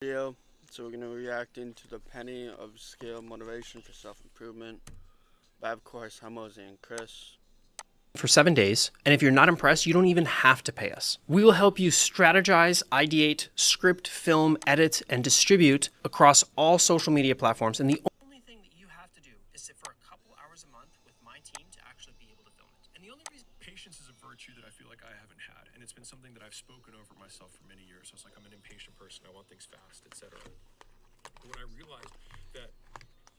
Video. So we're gonna react into the penny of scale motivation for self-improvement by, of course, Humosy and Chris. For 7 days, and if you're not impressed, you don't even have to pay us. We will help you strategize, ideate, script, film, edit, and distribute across all social media platforms, and the only thing that you have to do is sit for a couple hours a month with my team to actually be able to film it. And the only reason Patience is a virtue that I feel like I haven't had, and it's been something that I've spoken over myself for many years. I was like, I'm an impatient person, I want things fast, etc. When I realized that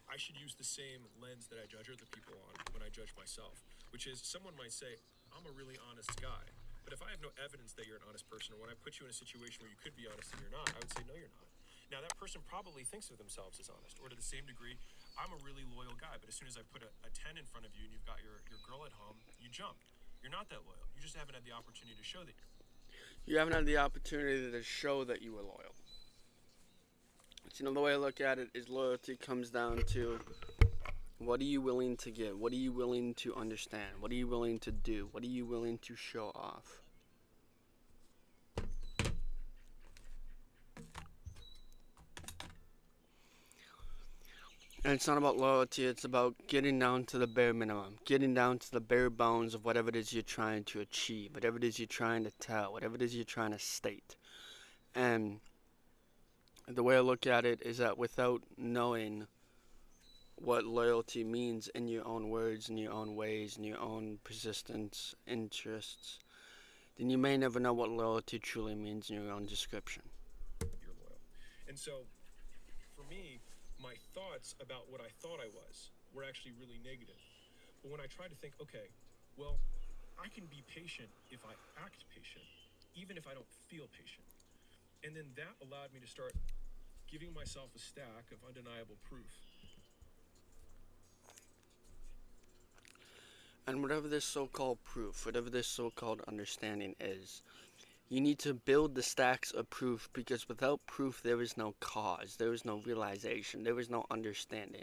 I should use the same lens that I judge other people on when I judge myself, which is someone might say, I'm a really honest guy. But if I have no evidence that you're an honest person, or when I put you in a situation where you could be honest and you're not, I would say, no, you're not. Now, that person probably thinks of themselves as honest, or to the same degree, I'm a really loyal guy, but as soon as I put a 10 in front of you and you've got your girl at home, you jump. You're not that loyal. You just haven't had the opportunity to show that. You haven't had the opportunity to show that you were loyal. So, the way I look at it is loyalty comes down to what are you willing to give? What are you willing to understand? What are you willing to do? What are you willing to show off? And it's not about loyalty, it's about getting down to the bare minimum, getting down to the bare bones of whatever it is you're trying to achieve, whatever it is you're trying to tell, whatever it is you're trying to state. And the way I look at it is that without knowing what loyalty means in your own words, in your own ways, in your own persistence, interests, then you may never know what loyalty truly means in your own description. You're loyal. And so, for me, my thoughts about what I thought I was were actually really negative. But when I tried to think, okay, well, I can be patient if I act patient, even if I don't feel patient. And then that allowed me to start giving myself a stack of undeniable proof. And whatever this so-called proof, whatever this so-called understanding is, you need to build the stacks of proof, because without proof there is no cause, there is no realization, there is no understanding.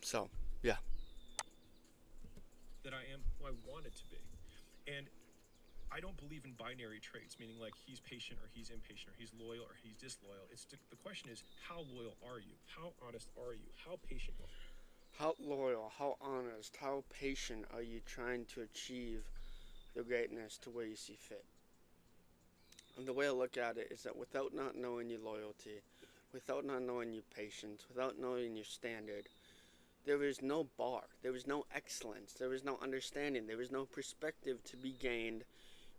So, yeah. That I am who I wanted to be. And I don't believe in binary traits, meaning like he's patient or he's impatient or he's loyal or he's disloyal. The question is, how loyal are you? How honest are you? How patient are you? How loyal, how honest, how patient are you trying to achieve the greatness to where you see fit? And the way I look at it is that without not knowing your loyalty, without not knowing your patience, without knowing your standard, there is no bar, there is no excellence, there is no understanding, there is no perspective to be gained,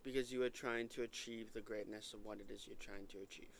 because you are trying to achieve the greatness of what it is you're trying to achieve.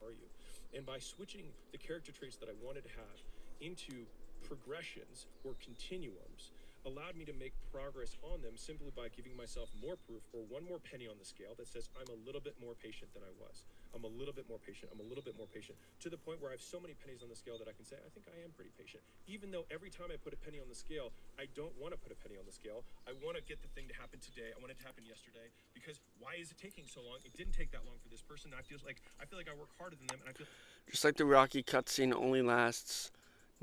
Are you? And by switching the character traits that I wanted to have into progressions or continuums, allowed me to make progress on them simply by giving myself more proof, or one more penny on the scale that says I'm a little bit more patient than I was. I'm a little bit more patient. I'm a little bit more patient, to the point where I have so many pennies on the scale that I can say, I think I am pretty patient. Even though every time I put a penny on the scale, I don't want to put a penny on the scale. I want to get the thing to happen today. I want it to happen yesterday, because why is it taking so long? It didn't take that long for this person. I feel like I work harder than them, and I feel Just like the Rocky cutscene only lasts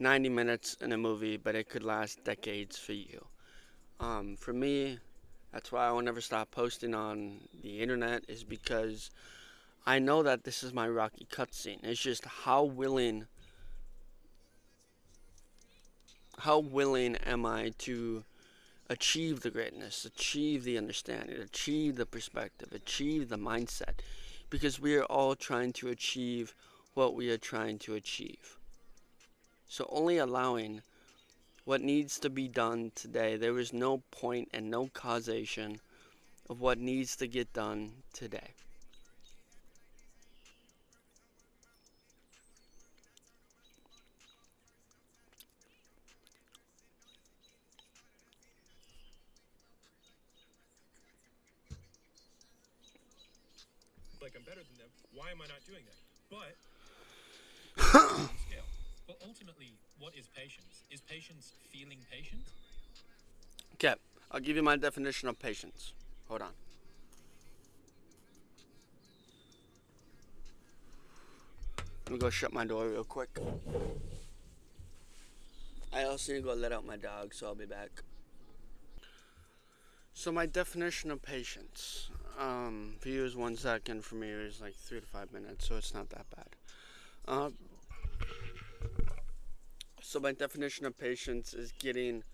90 minutes in a movie, but it could last decades for you. For me, that's why I will never stop posting on the internet, is because I know that this is my Rocky cutscene. It's just how willing am I to achieve the greatness, achieve the understanding, achieve the perspective, achieve the mindset, because we are all trying to achieve what we are trying to achieve. So only allowing what needs to be done today, there is no point and no causation of what needs to get done today. like I'm better than them. Why am I not doing that? But scale. But ultimately, what is patience? Is patience feeling patient? Okay, I'll give you my definition of patience. Hold on. me go shut my door real quick. I also need to go let out my dog, so I'll be back. So my definition of patience. For you is 1 second. For me, is like 3 to 5 minutes, so it's not that bad. So my definition of patience is getting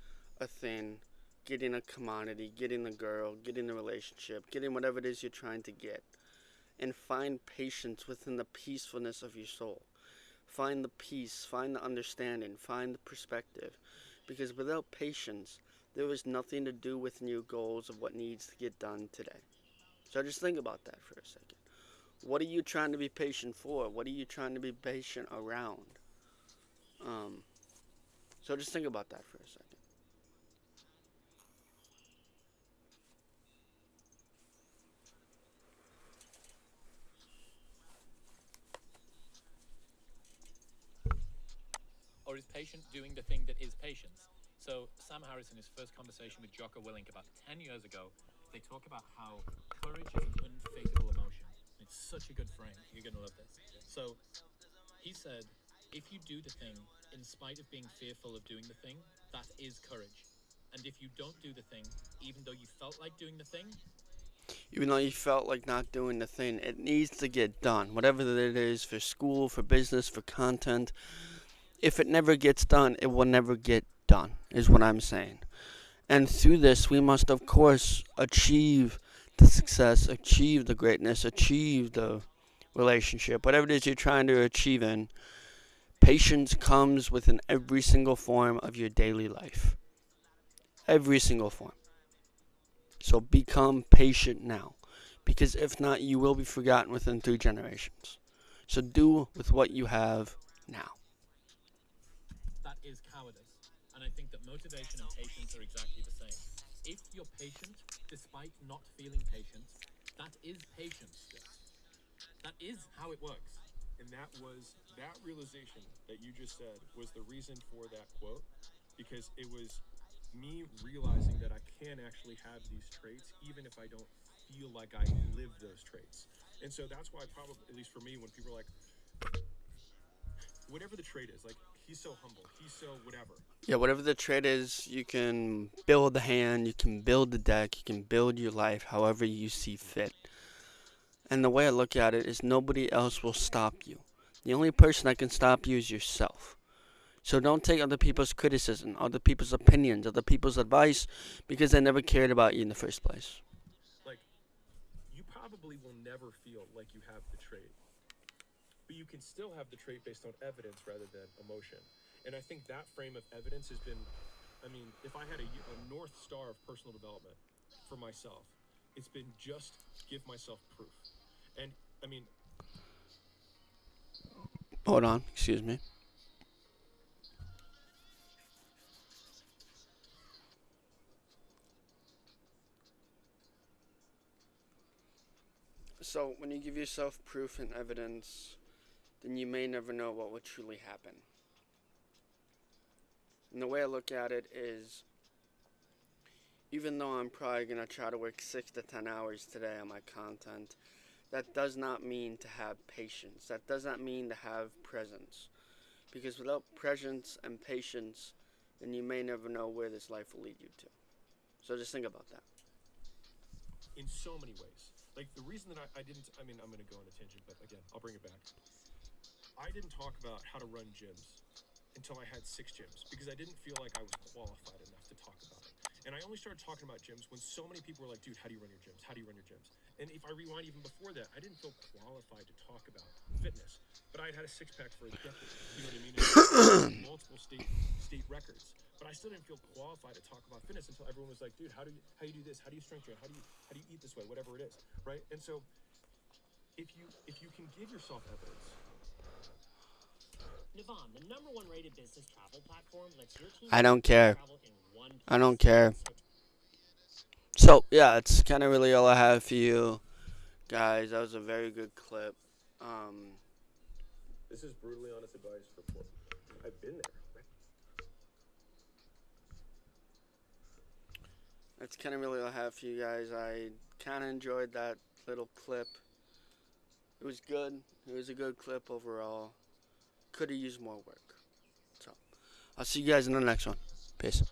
a thing, getting a commodity, getting a girl, getting the relationship, getting whatever it is you're trying to get. And find patience within the peacefulness of your soul. Find the peace, find the understanding, find the perspective. Because without patience, there is nothing to do within your goals of what needs to get done today. So just think about that for a second. What are you trying to be patient for? What are you trying to be patient around? So just think about that for a second. Or is patient doing the thing that is patience? So Sam Harris, in his first conversation with Jocko Willink about 10 years ago, they talk about how courage is an unfakeable emotion. It's such a good frame. You're going to love this. So he said, if you do the thing in spite of being fearful of doing the thing, that is courage. And if you don't do the thing, even though you felt like doing the thing, Even though you felt like not doing the thing, it needs to get done. Whatever it is, for school, for business, for content. If it never gets done, it will never get done, is what I'm saying. And through this, we must, of course, achieve the success, achieve the greatness, achieve the relationship, whatever it is you're trying to achieve in. Patience comes within every single form of your daily life. Every single form. So become patient now. Because if not, you will be forgotten within 3 generations. So do with what you have now. that is cowardice. And I think that motivation and patience are exactly the same. If you're patient despite not feeling patient, that is patience. That is how it works. And that realization that you just said was the reason for that quote, because it was me realizing that I can actually have these traits even if I don't feel like I live those traits. And so that's why, probably, at least for me, when people are like, whatever the trait is, like, he's so humble, he's so whatever. Yeah, whatever the trait is, you can build the hand, you can build the deck, you can build your life however you see fit. And the way I look at it is nobody else will stop you. The only person that can stop you is yourself. So don't take other people's criticism, other people's opinions, other people's advice, because they never cared about you in the first place. Like, you probably will never feel like you have the trait, but you can still have the trait based on evidence rather than emotion. And I think that frame of evidence has been, I mean, if I had a North Star of personal development for myself, it's been just give myself proof. And I mean, Hold on, excuse me. So when you give yourself proof and evidence, then you may never know what will truly happen. And the way I look at it is, even though I'm probably going to try to work 6 to 10 hours today on my content, that does not mean to have patience. That does not mean to have presence. Because without presence and patience, then you may never know where this life will lead you to. So just think about that. in so many ways. Like, the reason that I didn't, I mean, I'm going to go on a tangent, but again, I'll bring it back. I didn't talk about how to run gyms until I had 6 gyms because I didn't feel like I was qualified enough to talk about it. And I only started talking about gyms when so many people were like, dude, how do you run your gyms? How do you run your gyms? And if I rewind even before that, I didn't feel qualified to talk about fitness. But I had had a 6-pack for a decade. You know what I mean? And multiple state records. But I still didn't feel qualified to talk about fitness until everyone was like, dude, how do you do this? How do you strength train? How do you eat this way? Whatever it is, right? And so if you can give yourself evidence. Navan, the #1 rated business travel platform, lets your team I don't care. travel in one place. I don't care. So, yeah, it's kind of really all I have for you guys. That was a very good clip. This is brutally honest advice for poor. I've been there. That's kind of really all I have for you guys. I kind of enjoyed that little clip. It was good. It was a good clip overall. could have used more work. So, I'll see you guys in the next one. Peace.